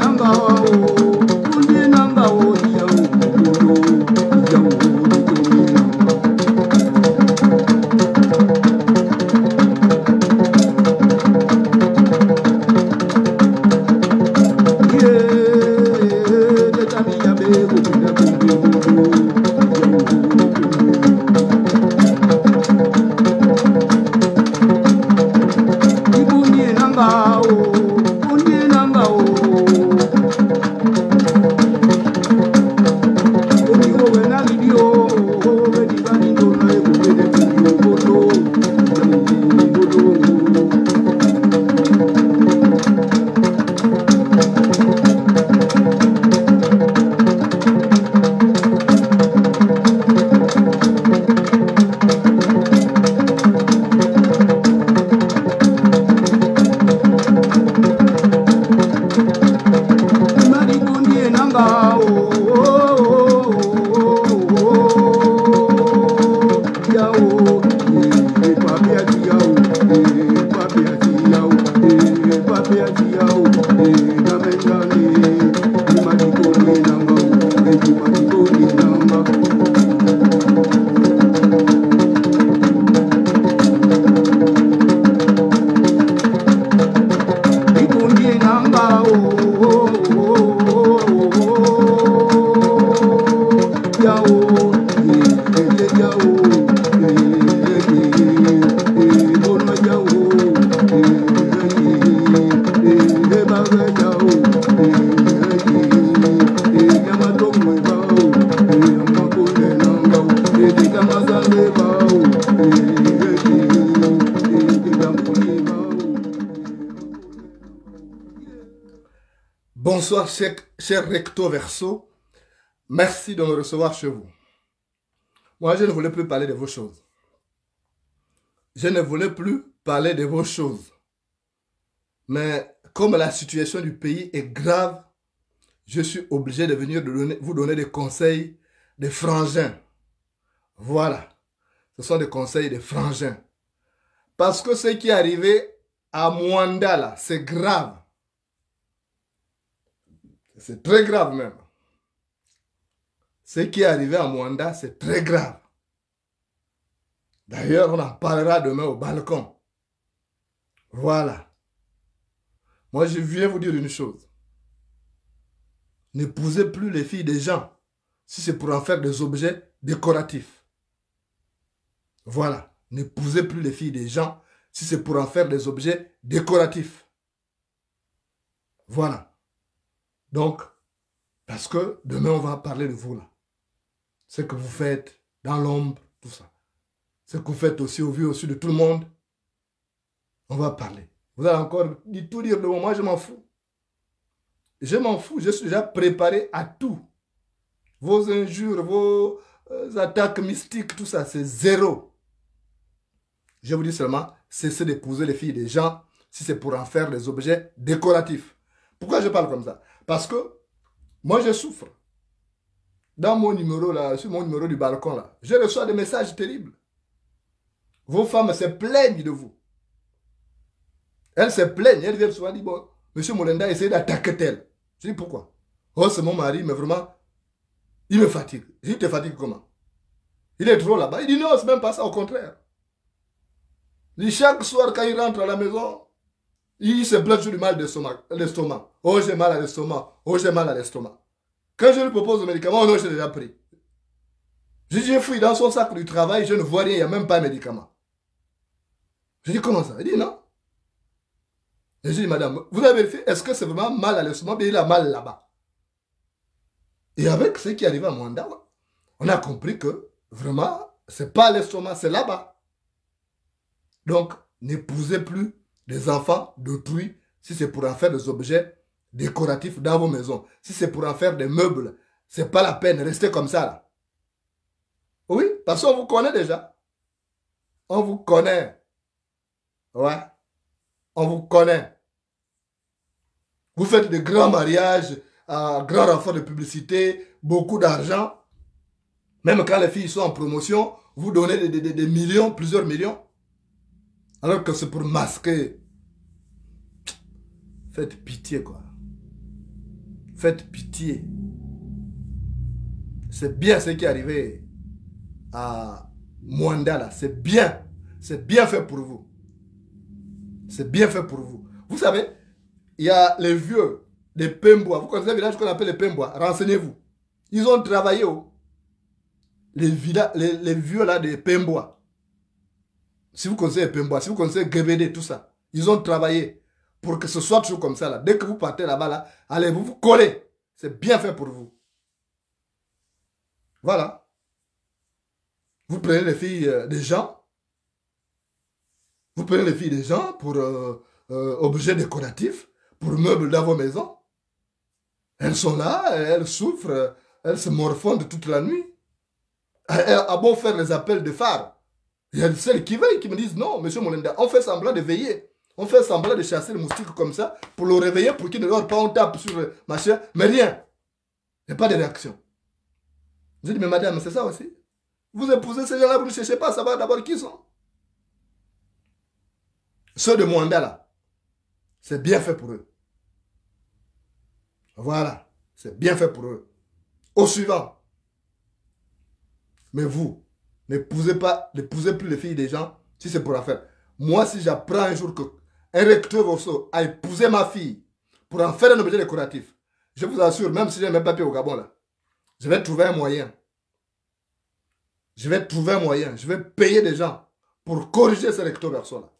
Nanga, Bonsoir, cher recto verso. Merci de me recevoir chez vous. Moi, je ne voulais plus parler de vos choses. Je ne voulais plus parler de vos choses. Mais comme la situation du pays est grave, je suis obligé de venir vous donner des conseils de frangins. Voilà. Ce sont des conseils de frangins. Parce que ce qui est arrivé à Mwanda, là, c'est grave. C'est très grave même. Ce qui est arrivé à Mwanda, c'est très grave. D'ailleurs, on en parlera demain au balcon. Voilà. Moi, je viens vous dire une chose. N'épousez plus les filles des gens si c'est pour en faire des objets décoratifs. Voilà. N'épousez plus les filles des gens si c'est pour en faire des objets décoratifs. Voilà. Donc, parce que demain, on va parler de vous là. Ce que vous faites dans l'ombre, tout ça. Ce que vous faites aussi au vu aussi de tout le monde. On va parler. Vous allez encore tout dire de moi. Moi, je m'en fous. Je m'en fous. Je suis déjà préparé à tout. Vos injures, vos attaques mystiques, tout ça, c'est zéro. Je vous dis seulement, cessez d'épouser les filles des gens si c'est pour en faire des objets décoratifs. Pourquoi je parle comme ça? Parce que moi, je souffre. Dans mon numéro, là, sur mon numéro du balcon, là, je reçois des messages terribles. Vos femmes se plaignent de vous. Elles se plaignent. Elles viennent souvent dire, bon, monsieur Molenda essaie d'attaquer tel. Je dis, pourquoi? Oh, c'est mon mari, mais vraiment, il me fatigue. Je dis, te fatigue comment? Il est trop là-bas. Il dit, non, c'est même pas ça, au contraire. Il dit, chaque soir, quand il rentre à la maison, il se plaint du mal d'estomac. Oh, j'ai mal à l'estomac. Oh, j'ai mal à l'estomac. Quand je lui propose le médicament, oh non, j'ai déjà pris. Je dis, j'ai fouillé dans son sac du travail, je ne vois rien, il n'y a même pas de médicament. Je dis, comment ça? Il dit, non. Et je dis, madame, vous avez vérifié, est-ce que c'est vraiment mal à l'estomac? Il a mal là-bas. Et avec ce qui arrive à Mwanda, on a compris que vraiment, c'est pas l'estomac, c'est là-bas. Donc, n'épousez plus des enfants d'autrui si c'est pour en faire des objets décoratifs dans vos maisons. Si c'est pour en faire des meubles, c'est pas la peine, restez comme ça là. Oui, parce qu'on vous connaît déjà. On vous connaît. Ouais. On vous connaît. Vous faites de grands mariages, grands renforts de publicité, beaucoup d'argent. Même quand les filles sont en promotion, vous donnez des millions, plusieurs millions. Alors que c'est pour masquer. Faites pitié, quoi. Faites pitié. C'est bien ce qui est arrivé à Mwanda, là. C'est bien. C'est bien fait pour vous. C'est bien fait pour vous. Vous savez, il y a les vieux des Pembois. Vous connaissez un village qu'on appelle les Pembois. Renseignez-vous. Ils ont travaillé les vieux là des Pembois. Si vous connaissez les Pembois, si vous connaissez GBD, tout ça, ils ont travaillé pour que ce soit toujours comme ça là. Dès que vous partez là-bas, là, allez, vous vous collez. C'est bien fait pour vous. Voilà. Vous prenez les filles des gens. Vous prenez les filles des gens pour objets décoratifs, pour meubles dans vos maisons. Elles sont là, elles souffrent, elles se morfondent toute la nuit. À bon faire les appels de phare. Il y a celles qui veillent, qui me disent, non, monsieur Molenda, on fait semblant de veiller. On fait semblant de chasser le moustique comme ça, pour le réveiller, pour qu'il ne dort pas, on tape sur le machin, mais rien. Il n'y a pas de réaction. Je dis, mais madame, c'est ça aussi. Vous épousez ces gens-là, vous ne cherchez pas à savoir d'abord qui ils sont. Ceux de Mwanda, là, c'est bien fait pour eux. Voilà, c'est bien fait pour eux. Au suivant. Mais vous, n'épousez plus les filles des gens si c'est pour la faire. Moi, si j'apprends un jour qu'un recteur Vosso a épousé ma fille pour en faire un objet décoratif, je vous assure, même si j'ai même papier au Gabon, là, je vais trouver un moyen. Je vais trouver un moyen. Je vais payer des gens pour corriger ce recteur Vosso là.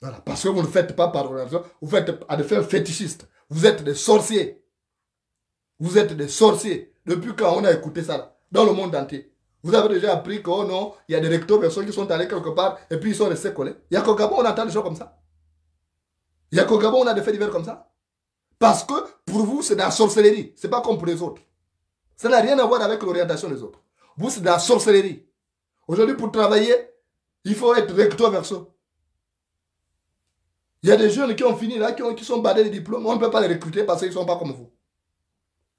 Voilà, parce que vous ne faites pas par organisation, vous faites à des fins fétichistes. Vous êtes des sorciers. Vous êtes des sorciers. Depuis quand on a écouté ça là, dans le monde entier. Vous avez déjà appris que, oh non, il y a des recteurs personnes qui sont allés quelque part et puis ils sont restés collés. Il y a qu'au Gabon, on entend des choses comme ça. Il y a qu'au Gabon, on a des faits divers comme ça. Parce que pour vous, c'est de la sorcellerie. Ce n'est pas comme pour les autres. Ça n'a rien à voir avec l'orientation des autres. Vous, c'est de la sorcellerie. Aujourd'hui, pour travailler, il faut être recto verso. Il y a des jeunes qui ont fini là, qui sont badés de diplômes. On ne peut pas les recruter parce qu'ils ne sont pas comme vous.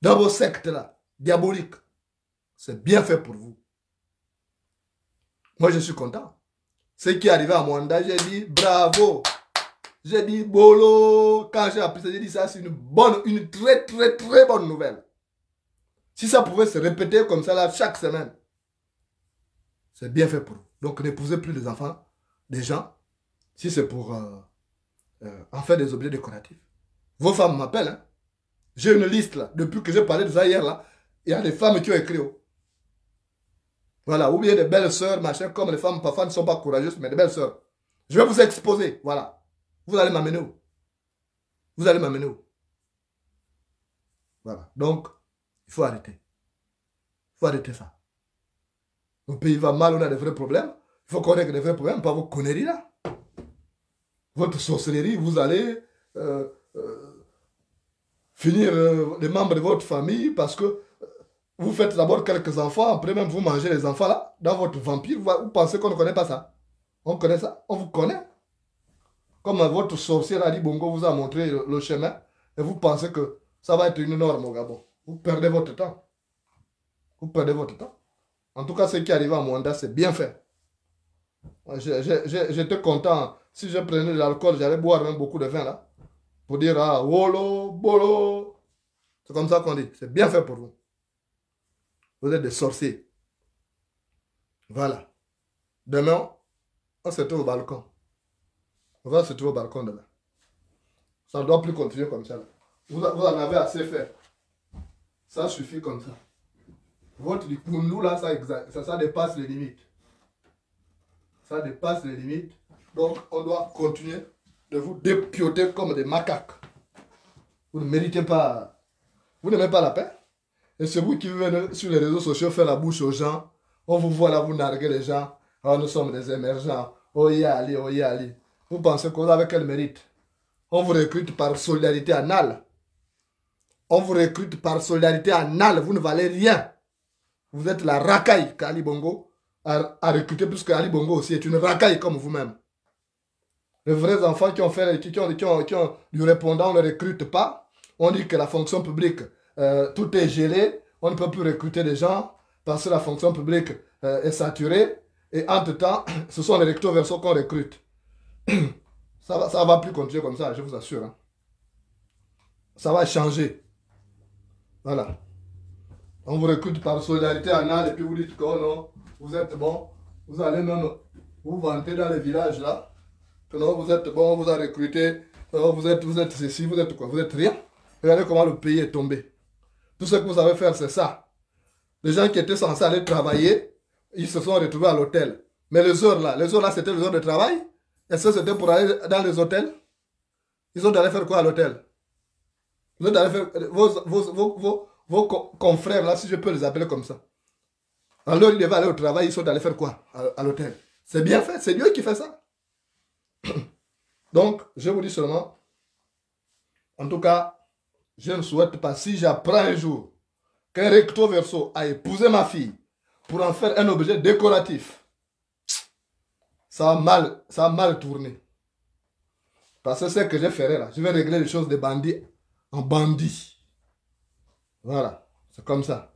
Dans vos sectes là, diaboliques. C'est bien fait pour vous. Moi, je suis content. Ce qui est arrivé à Mwanda, j'ai dit bravo. J'ai dit bolo. Quand j'ai appris ça, j'ai dit ça, c'est une très très très bonne nouvelle. Si ça pouvait se répéter comme ça là chaque semaine, c'est bien fait pour vous. Donc n'épousez plus les enfants des gens si c'est pour en faire des objets décoratifs. Vos femmes m'appellent. Hein. J'ai une liste là. Depuis que j'ai parlé de ça hier là, il y a des femmes qui ont écrit. Oh. Voilà, ou bien des belles sœurs, machin, comme les femmes parfois ne sont pas courageuses, mais des belles sœurs. Je vais vous exposer, voilà. Vous allez m'amener où? Vous allez m'amener où? Voilà. Donc, il faut arrêter. Il faut arrêter ça. Le pays va mal, on a des vrais problèmes. Il faut qu'on règle des vrais problèmes, pas vos conneries là. Votre sorcellerie, vous allez finir les membres de votre famille parce que vous faites d'abord quelques enfants, après même vous mangez les enfants là, dans votre vampire, vous pensez qu'on ne connaît pas ça. On connaît ça, on vous connaît. Comme votre sorcière Ali Bongo vous a montré le chemin, et vous pensez que ça va être une norme au Gabon. Vous perdez votre temps. Vous perdez votre temps. En tout cas, ce qui arrive à Mwanda, c'est bien fait. J'étais content. Si je prenais de l'alcool, j'allais boire même beaucoup de vin là. Pour dire, ah, wolo, bolo. C'est comme ça qu'on dit. C'est bien fait pour vous. Vous êtes des sorciers. Voilà. Demain, on se trouve au balcon. On va se trouver au balcon demain. Ça ne doit plus continuer comme ça. Là. Vous en avez assez fait. Ça suffit comme ça. Votre pour nous là, ça dépasse les limites. Ça dépasse les limites. Donc, on doit continuer de vous dépioter comme des macaques. Vous ne méritez pas. Vous n'aimez pas la paix. Et c'est vous qui venez sur les réseaux sociaux faire la bouche aux gens. On vous voit là, vous narguez les gens. Oh, nous sommes des émergents. Oh, yali, oh, yali. Vous pensez que vous avez quel mérite? On vous recrute par solidarité anale. On vous recrute par solidarité anale. Vous ne valez rien. Vous êtes la racaille qu'Ali Bongo a recruté, puisque Ali Bongo aussi est une racaille comme vous-même. Les vrais enfants qui ont du répondant, on ne les recrute pas. On dit que la fonction publique, tout est gelé. On ne peut plus recruter des gens parce que la fonction publique est saturée. Et entre-temps, ce sont les recto verso qu'on recrute. Ça va plus continuer comme ça, je vous assure. Hein. Ça va changer. Voilà. On vous recrute par solidarité anale et puis vous dites que oh non, vous êtes bon. Vous allez même vous vanter dans les villages là. Que non, vous êtes bon, on vous a recruté. Vous êtes ceci, vous êtes quoi? Vous êtes rien. Regardez comment le pays est tombé. Tout ce que vous savez faire, c'est ça. Les gens qui étaient censés aller travailler, ils se sont retrouvés à l'hôtel. Mais les heures là, c'était les heures de travail. Est-ce que c'était pour aller dans les hôtels? Ils sont allés faire quoi à l'hôtel? Vous êtes allés faire vos confrères là, si je peux les appeler comme ça. Alors ils devaient aller au travail, ils sont allés faire quoi à l'hôtel? C'est bien fait, c'est Dieu qui fait ça. Donc, je vous dis seulement, en tout cas, je ne souhaite pas, si j'apprends un jour qu'un recto verso a épousé ma fille pour en faire un objet décoratif, ça a mal tourné. Parce que c'est ce que je ferai là. Je vais régler les choses des bandits en bandits. Voilà, c'est comme ça.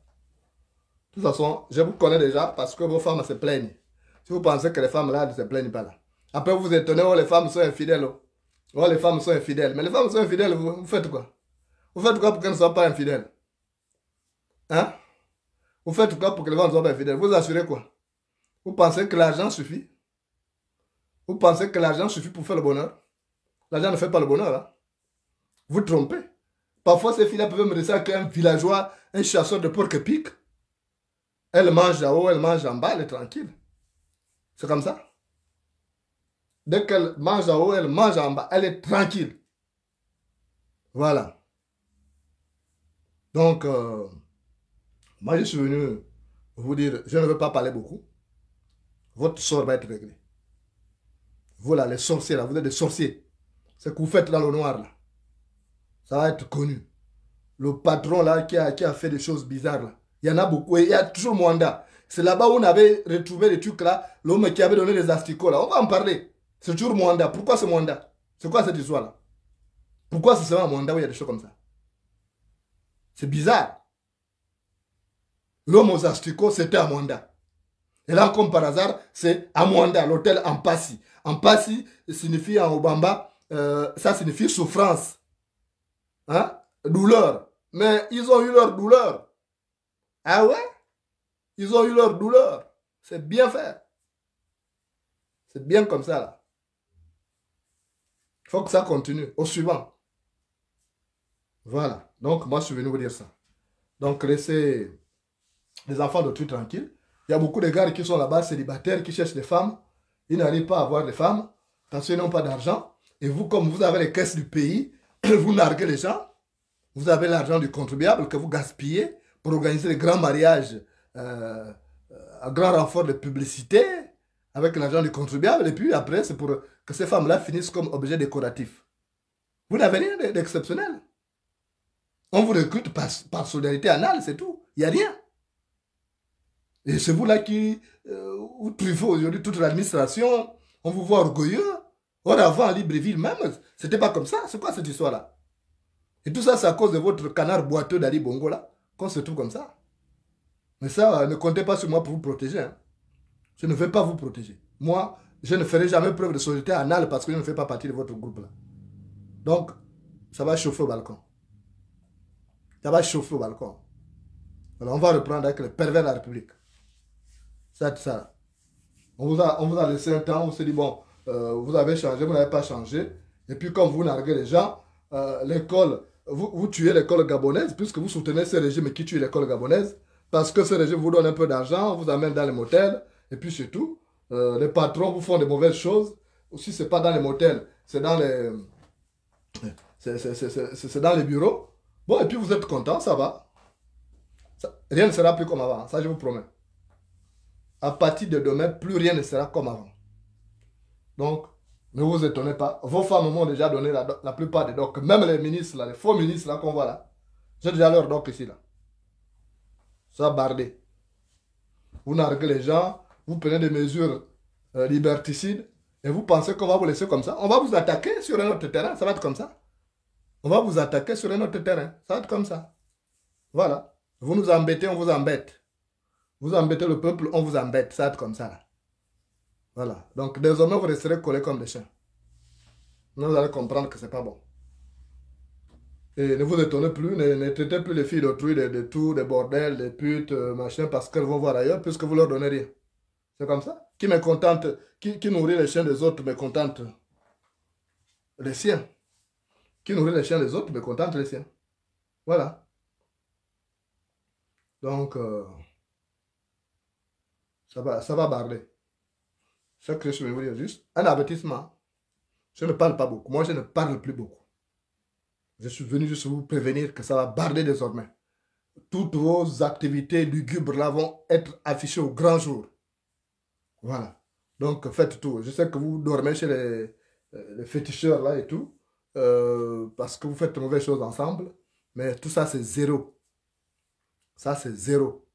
De toute façon, je vous connais déjà parce que vos femmes se plaignent. Si vous pensez que les femmes là ne se plaignent pas là. Après vous vous étonnez, oh les femmes sont infidèles. Oh les femmes sont infidèles. Mais les femmes sont infidèles, vous faites quoi? Vous faites quoi pour qu'elles ne soient pas infidèles? Hein? Vous faites quoi pour que les femmes ne soient pas infidèles? Vous assurez quoi? Vous pensez que l'argent suffit? Vous pensez que l'argent suffit pour faire le bonheur? L'argent ne fait pas le bonheur. Hein? Vous trompez. Parfois, ces filles-là peuvent me dire qu'un villageois, un chasseur de porc-épic, elle mange en haut, elle mange en bas, elle est tranquille. C'est comme ça. Dès qu'elle mange en haut, elle mange en bas, elle est tranquille. Voilà. Donc, moi, je suis venu vous dire, je ne veux pas parler beaucoup. Votre sort va être réglé. Vous là, les sorciers là, vous êtes des sorciers. Ce que vous faites dans le noir là. Ça va être connu. Le patron là qui a fait des choses bizarres là. Il y en a beaucoup. Et il y a toujours Mwanda. C'est là-bas où on avait retrouvé les trucs là. L'homme qui avait donné les asticots là. On va en parler. C'est toujours Mwanda. Pourquoi c'est Mwanda? C'est quoi cette histoire là? Pourquoi c'est seulement à Mwanda où il y a des choses comme ça? C'est bizarre. L'homme aux asticots, c'était à Mwanda. Et là, comme par hasard, c'est à Mwanda, l'hôtel Ampassi. Ampassi signifie en Obamba, ça signifie souffrance. Hein? Douleur. Mais ils ont eu leur douleur. Ah ouais? Ils ont eu leur douleur. C'est bien fait. C'est bien comme ça, là. Il faut que ça continue. Au suivant. Voilà. Donc, moi, je suis venu vous dire ça. Donc, laissez les enfants de tout tranquilles. Il y a beaucoup de gars qui sont là-bas, célibataires, qui cherchent des femmes. Ils n'arrivent pas à avoir des femmes parce qu'ils n'ont pas d'argent. Et vous, comme vous avez les caisses du pays, vous narguez les gens. Vous avez l'argent du contribuable que vous gaspillez pour organiser des grands mariages à grand renfort de publicité avec l'argent du contribuable. Et puis après, c'est pour que ces femmes-là finissent comme objets décoratifs. Vous n'avez rien d'exceptionnel. On vous recrute par solidarité anale, c'est tout. Il n'y a rien. Et c'est vous là qui vous truffez aujourd'hui toute l'administration. On vous voit orgueilleux. Or avant, à Libreville même, c'était pas comme ça. C'est quoi cette histoire-là? Et tout ça, c'est à cause de votre canard boiteux d'Ali Bongo là, qu'on se trouve comme ça. Mais ça, ne comptez pas sur moi pour vous protéger. Hein. Je ne vais pas vous protéger. Moi, je ne ferai jamais preuve de solidarité anale parce que je ne fais pas partie de votre groupe là. Donc, ça va chauffer au balcon. Ça va chauffer au balcon. Alors, on va reprendre avec les pervers de la République. Ça. On vous a laissé un temps, on s'est dit, bon, vous avez changé, vous n'avez pas changé. Et puis, comme vous narguez les gens, l'école, vous tuez l'école gabonaise, puisque vous soutenez ce régime qui tue l'école gabonaise, parce que ce régime vous donne un peu d'argent, vous amène dans les motels, et puis c'est tout. Les patrons vous font des mauvaises choses. Aussi, ce n'est pas dans les motels, c'est dans les... C'est dans les bureaux. Bon, et puis vous êtes content, ça va. Rien ne sera plus comme avant, ça je vous promets. À partir de demain, plus rien ne sera comme avant. Donc, ne vous étonnez pas. Vos femmes m'ont déjà donné la plupart des docs. Même les ministres, là, les faux ministres là qu'on voit là. J'ai déjà leur doc ici là. Ça bardé. Vous narguez les gens, vous prenez des mesures liberticides et vous pensez qu'on va vous laisser comme ça. On va vous attaquer sur un autre terrain, ça va être comme ça. On va vous attaquer sur un autre terrain, ça va être comme ça. Voilà. Vous nous embêtez, on vous embête. Vous embêtez le peuple, on vous embête. Ça va être comme ça. Là. Voilà. Donc, désormais, vous resterez collés comme des chiens. Vous allez comprendre que ce n'est pas bon. Et ne vous étonnez plus, ne traitez plus les filles d'autrui de tout, des bordels, des putes, machin, parce qu'elles vont voir ailleurs, puisque vous leur donnez rien. C'est comme ça. Qui me contente, qui nourrit les chiens des autres me contente les siens. Qui nourrit les chiens des autres me contente les siens. Voilà. Donc, ça va barder. Ce que je vais vous dire juste, un avertissement. Je ne parle pas beaucoup. Moi, je ne parle plus beaucoup. Je suis venu juste vous prévenir que ça va barder désormais. Toutes vos activités lugubres là vont être affichées au grand jour. Voilà. Donc, faites tout. Je sais que vous dormez chez les féticheurs là et tout, parce que vous faites de mauvaises choses ensemble, mais tout ça, c'est zéro. Ça, c'est zéro.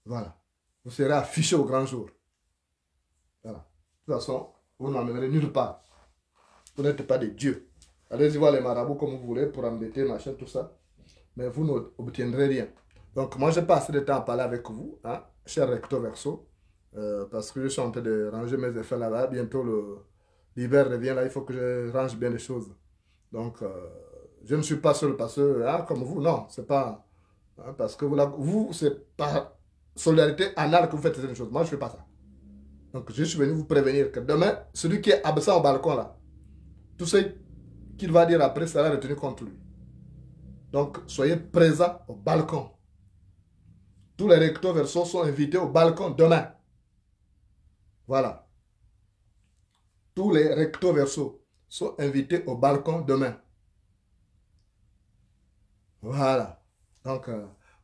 Voilà. Vous serez affiché au grand jour. Voilà. De toute façon, vous n'emmènerez nulle part. Vous n'êtes pas des dieux. Allez-y voir les marabouts comme vous voulez pour embêter, machin, tout ça. Mais vous n'obtiendrez rien. Donc, moi, je passe le temps à parler avec vous, hein, cher recto verso, parce que je suis en train de ranger mes effets là-bas. Bientôt, l'hiver revient là, il faut que je range bien les choses. Donc, je ne suis pas seul parce que, hein, comme vous, non, c'est pas... Hein, parce que vous c'est par solidarité anale que vous faites certaines choses. Moi, je ne fais pas ça. Donc, je suis venu vous prévenir que demain, celui qui est absent au balcon là, tout ce qu'il va dire après sera retenu contre lui. Donc, soyez présents au balcon. Tous les recto verso sont invités au balcon demain. Voilà. Tous les recto verso sont invités au balcon demain. Voilà. Donc,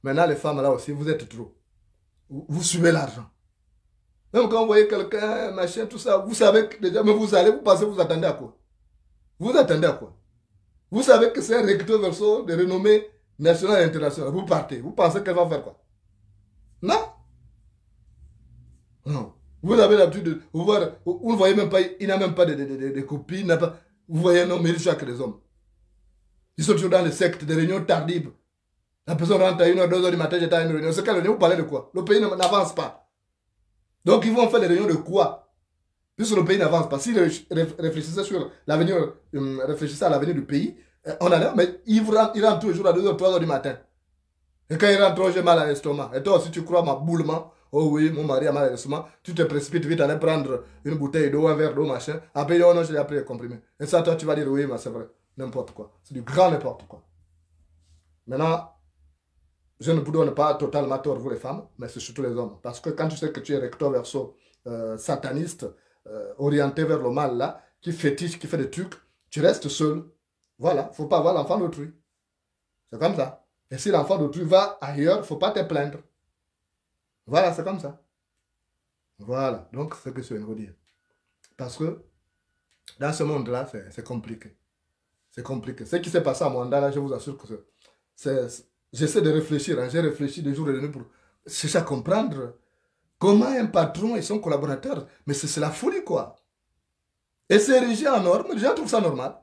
maintenant, les femmes là aussi, vous êtes trop. Vous suivez l'argent. Même quand vous voyez quelqu'un, machin, tout ça, vous savez que déjà, mais vous allez, vous pensez, vous attendez à quoi? Vous attendez à quoi? Vous savez que c'est un recto verso de renommée nationale et internationale. Vous partez. Vous pensez qu'elle va faire quoi? Non. Non. Vous avez l'habitude de voir, vous ne voyez même pas, il n'a même pas de copines. Vous voyez un homme riche que les hommes. Ils sont toujours dans les sectes, des réunions tardives. La personne rentre à 1h, 2h du matin, j'étais à une réunion. C'est quelle réunion? Vous parlez de quoi? Le pays n'avance pas. Donc ils vont faire les réunions de quoi? Puisque le pays n'avance pas. S'ils réfléchissaient sur l'avenir, réfléchissaient à l'avenir du pays, on allait, mais ils rentrent toujours à 2h, 3h du matin. Et quand ils rentrent, j'ai mal à l'estomac. Et toi aussi, tu crois ma boulement. Oh oui, mon mari a mal à l'estomac. Tu te précipites vite, aller prendre une bouteille d'eau, un verre d'eau, machin. Après, oh non, j'ai appris les comprimés. Et ça, toi, tu vas dire oui, mais c'est vrai. N'importe quoi. C'est du grand n'importe quoi. Maintenant, je ne vous donne pas totalement tort, vous les femmes, mais c'est surtout les hommes. Parce que quand tu sais que tu es recto verso sataniste, orienté vers le mal, là, qui fétiche, qui fait des trucs, tu restes seul. Voilà, il ne faut pas avoir l'enfant d'autrui. C'est comme ça. Et si l'enfant d'autrui va ailleurs, il ne faut pas te plaindre. Voilà, c'est comme ça. Voilà, donc c'est ce que je viens de vous dire. Parce que dans ce monde-là, c'est compliqué. C'est compliqué. Ce qui s'est passé à Mwanda, là, je vous assure que j'essaie de réfléchir. Hein. J'ai réfléchi de jour et de nuit pour chercher à comprendre comment un patron et son collaborateur, mais c'est la folie, quoi. Et c'est régi en norme, les gens trouvent ça normal.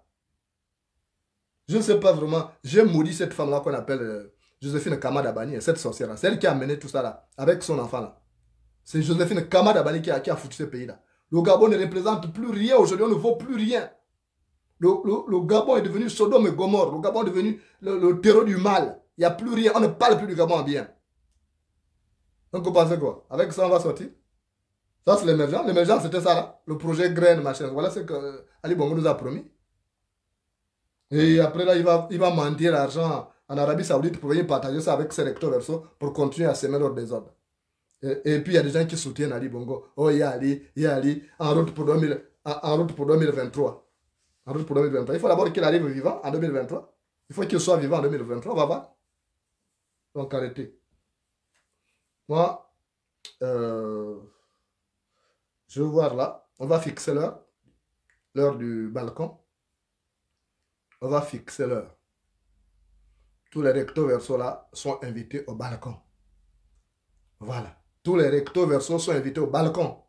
Je ne sais pas vraiment, j'ai maudit cette femme-là qu'on appelle Joséphine Kamadabani, cette sorcière-là. C'est elle qui a mené tout ça là, avec son enfant-là. C'est Joséphine Kamadabani qui a foutu ce pays-là. Le Gabon ne représente plus rien aujourd'hui, on ne vaut plus rien. Le Gabon est devenu Sodome et Gomorre. Le Gabon est devenu le terreau du mal. Il n'y a plus rien. On ne parle plus du Gabon bien. Donc vous pensez quoi? Avec ça, on va sortir? Ça, c'est l'émergence. L'émergence, c'était ça là. Le projet Graine, machin. Voilà ce que Ali Bongo nous a promis. Et après là, il va mendier l'argent en Arabie Saoudite pour venir partager ça avec ses recto verso pour continuer à semer leur désordre. Et puis il y a des gens qui soutiennent Ali Bongo. Oh, il y a Ali, en route pour 2023. En route pour 2023. Il faut d'abord qu'il arrive vivant en 2023. Il faut qu'il soit vivant en 2023. On va voir. Donc arrêtez. Moi, je vais voir là. On va fixer l'heure du balcon. On va fixer l'heure. Tous les recto verso là sont invités au balcon. Voilà. Tous les recto verso sont invités au balcon.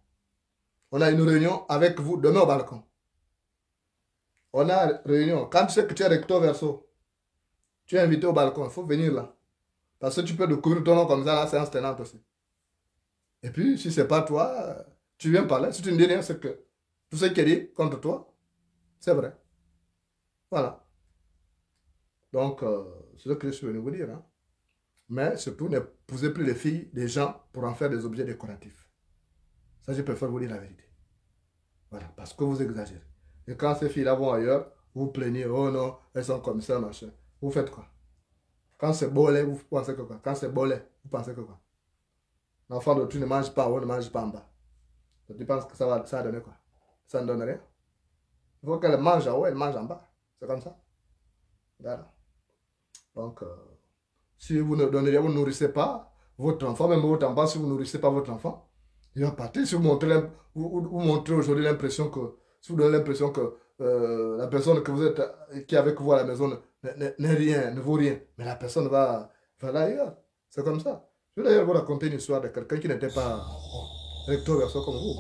On a une réunion avec vous demain au balcon. On a une réunion. Quand tu sais que tu es recto verso, tu es invité au balcon. Il faut venir là. Parce que tu peux découvrir ton nom comme ça, la séance tenante aussi. Et puis, si ce n'est pas toi, tu viens parler. Si tu ne dis rien, c'est que tout ce qui est dit contre toi, c'est vrai. Voilà. Donc, c'est ce que je suis venu vous dire. Hein. Mais surtout, n'épousez plus les filles des gens pour en faire des objets décoratifs. Ça, je préfère vous dire la vérité. Voilà, parce que vous exagérez. Et quand ces filles-là vont ailleurs, vous plaignez, oh non, elles sont comme ça, machin. Vous faites quoi? Quand c'est bolé, vous pensez que quoi? Quand c'est bolé, vous pensez que quoi? L'enfant de tu ne mange pas en haut, ne mange pas en bas. Tu penses que ça va donner quoi? Ça ne donne rien. Il faut qu'elle mange en haut, elle mange en bas. C'est comme ça. Voilà. Donc, si vous ne donnez rien, vous ne nourrissez pas votre enfant, même votre enfant, si vous ne nourrissez pas votre enfant, il va partir. Si vous montrez aujourd'hui l'impression que, si vous donnez l'impression que la personne que vous êtes, qui est avec vous à la maison n'est rien, ne vaut rien, mais la personne va là ailleurs. C'est comme ça. Je vais d'ailleurs vous raconter une histoire de quelqu'un qui n'était pas recto verso comme vous.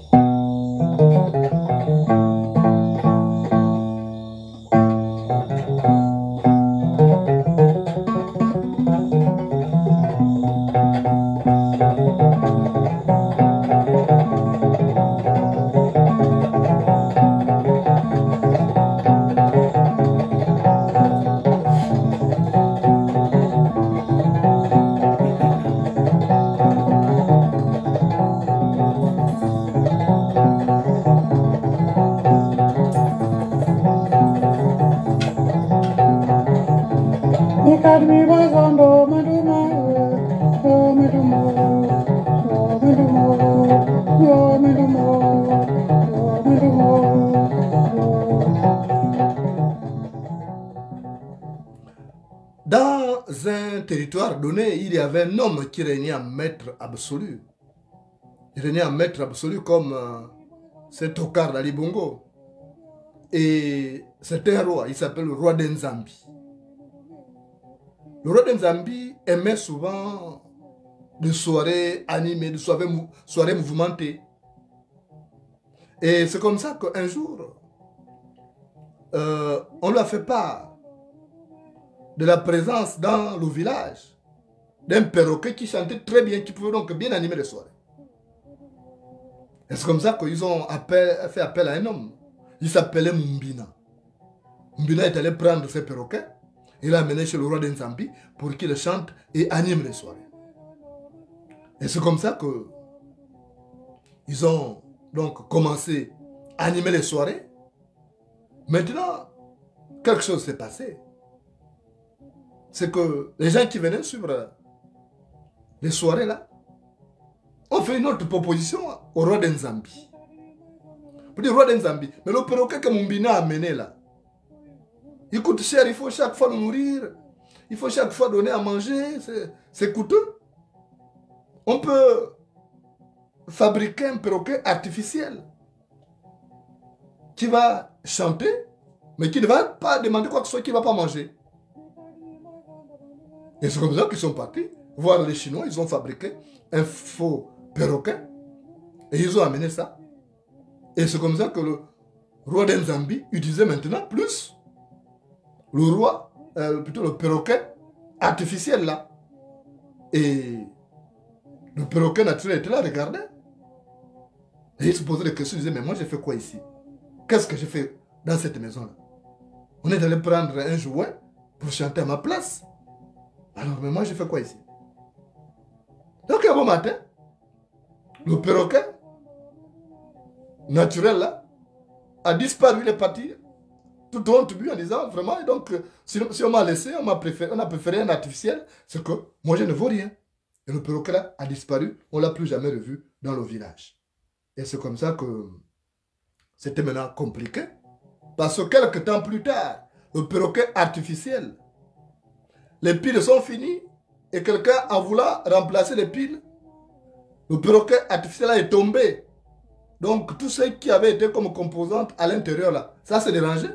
Dans un territoire donné, il y avait un homme qui régnait en maître absolu. Il régnait en maître absolu comme cet Okar d'Ali Bongo. Et c'est un roi, il s'appelle le roi d'Nzambi. Le roi d'Nzambi aimait souvent des soirées animées, des soirées mouvementées. Et c'est comme ça qu'un jour, on lui a fait part de la présence dans le village d'un perroquet qui chantait très bien, qui pouvait donc bien animer les soirées. Et c'est comme ça qu'ils ont fait appel à un homme. Il s'appelait Mumbina. Mumbina est allé prendre ses perroquets. Il l'a amené chez le roi d'Nzambi pour qu'il chante et anime les soirées. Et c'est comme ça que ils ont donc commencé à animer les soirées. Maintenant, quelque chose s'est passé. C'est que les gens qui venaient suivre les soirées là ont fait une autre proposition au roi d'Nzambi. Pour dire roi d'Nzambi, mais le perroquet que Mumbina a amené là, il coûte cher, il faut chaque fois le nourrir, il faut chaque fois donner à manger, c'est coûteux. On peut fabriquer un perroquet artificiel qui va chanter, mais qui ne va pas demander quoi que ce soit, qui ne va pas manger. Et c'est comme ça qu'ils sont partis voir les Chinois, ils ont fabriqué un faux perroquet et ils ont amené ça. Et c'est comme ça que le roi d'Nzambi utilisait maintenant plus plutôt le perroquet artificiel là. Et le perroquet naturel était là, regardait. Et il se posait des questions, il disait, mais moi j'ai fait quoi ici? Qu'est-ce que j'ai fait dans cette maison-là? On est allé prendre un jouet pour chanter à ma place. Alors, mais moi j'ai fait quoi ici? Donc un bon matin, le perroquet naturel là a disparu, il est parti tout honte lui en disant vraiment, donc si on m'a laissé, on a préféré un artificiel, c'est que moi je ne vaux rien. Et le perroquet là a disparu, on ne l'a plus jamais revu dans le village. Et c'est comme ça que c'était maintenant compliqué. Parce que quelques temps plus tard, le perroquet artificiel, les piles sont finies et quelqu'un a voulu remplacer les piles. Le perroquet artificiel là est tombé. Donc tout ce qui avait été comme composante à l'intérieur là, ça s'est dérangé.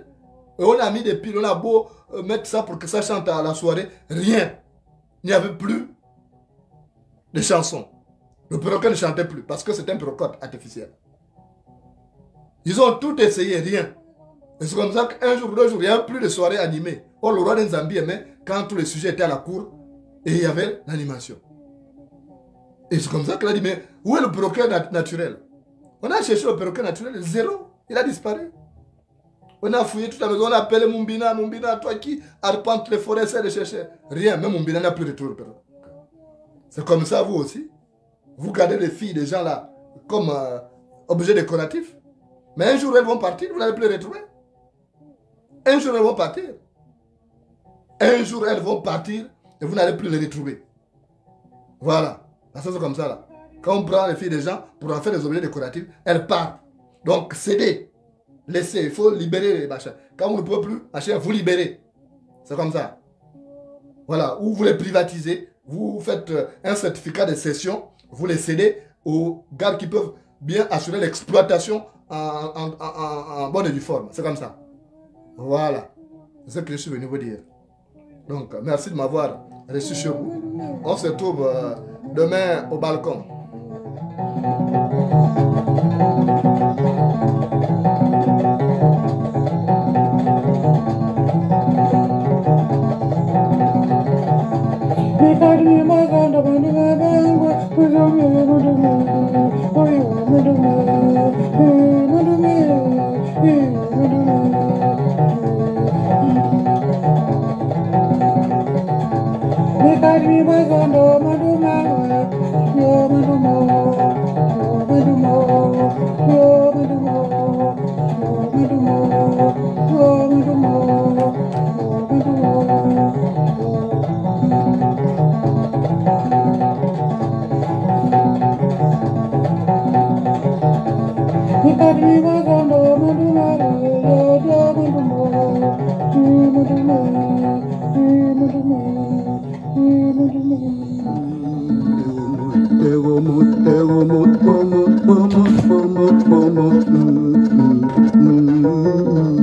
Et on a mis des piles, on a beau mettre ça pour que ça chante à la soirée, rien. Il n'y avait plus de chansons. Le perroquet ne chantait plus parce que c'était un perroquet artificiel. Ils ont tout essayé, rien. Et c'est comme ça qu'un jour ou deux jours, il n'y avait plus de soirées animées. Or, le roi d'Nzambi aimait quand tous les sujets étaient à la cour et il y avait l'animation. Et c'est comme ça qu'il a dit, mais où est le perroquet naturel? On a cherché le perroquet naturel, zéro. Il a disparu. On a fouillé toute la maison, on a appelé Mumbina, Mumbina, toi qui arpente les forêts, essaie de chercher. Rien, même Mumbina n'a plus de tout. C'est comme ça, vous aussi. Vous gardez les filles des gens là comme objets décoratifs. Mais un jour, elles vont partir, vous n'allez plus les retrouver. Un jour, elles vont partir. Un jour, elles vont partir et vous n'allez plus les retrouver. Voilà. Ça, c'est comme ça là. Quand on prend les filles des gens pour en faire des objets décoratifs, elles partent. Donc, cédez. Laissez, il faut libérer les machins. Quand vous ne pouvez plus acheter, vous libérez. C'est comme ça. Voilà, ou vous les privatisez, vous faites un certificat de cession, vous les cédez aux gars qui peuvent bien assurer l'exploitation en bonne et due forme. C'est comme ça. Voilà. C'est ce que je suis venu vous dire. Donc, merci de m'avoir reçu chez vous. On se retrouve demain au balcon. Te Baba,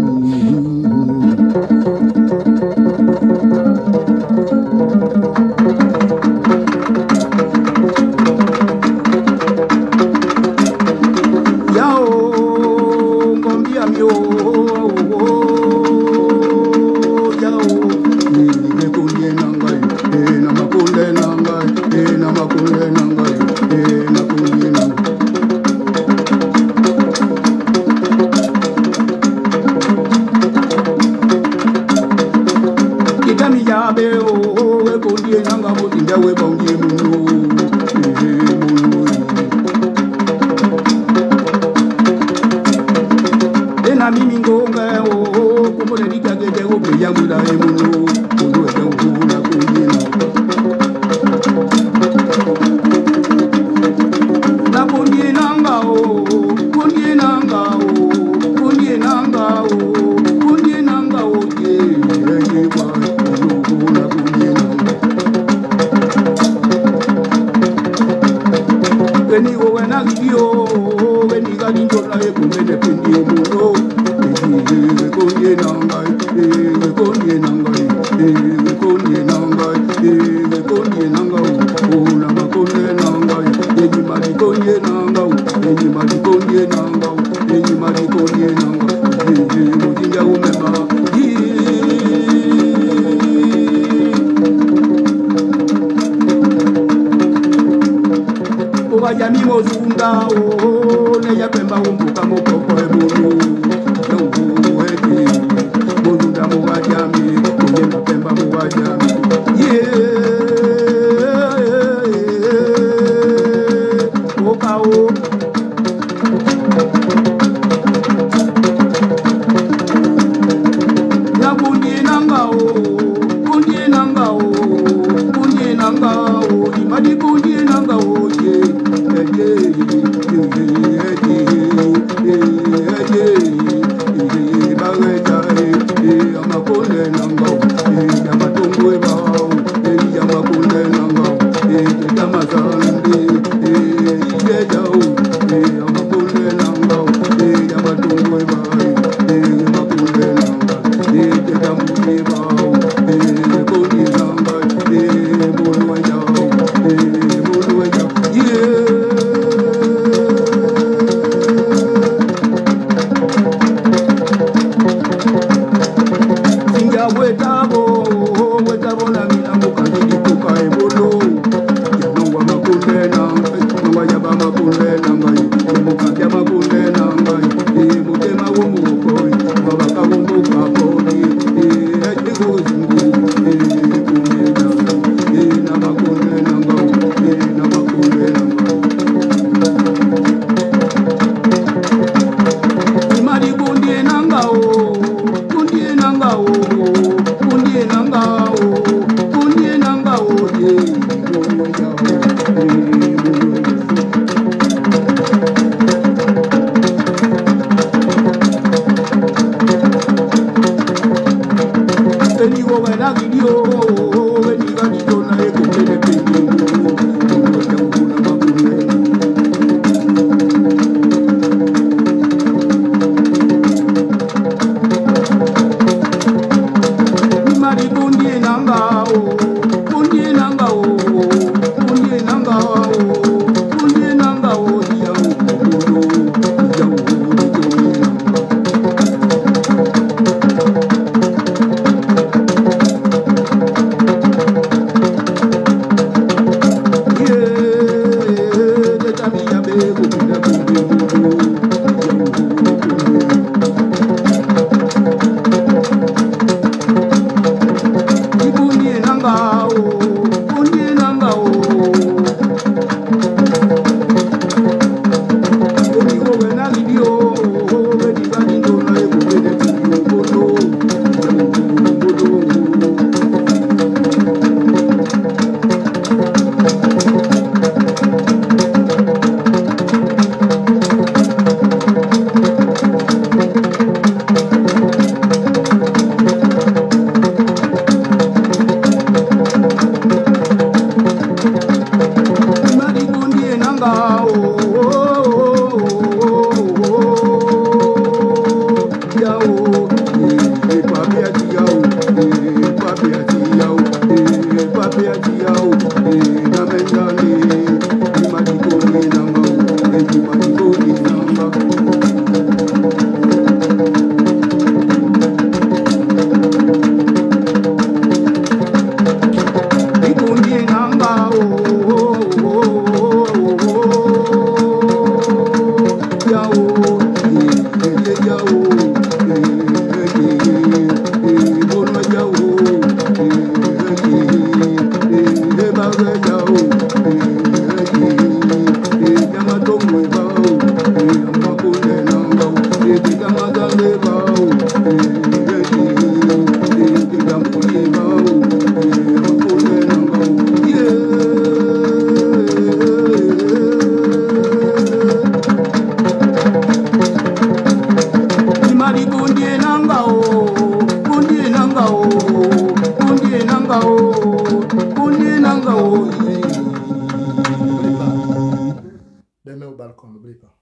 Les mains au balcon, n'oublie pas.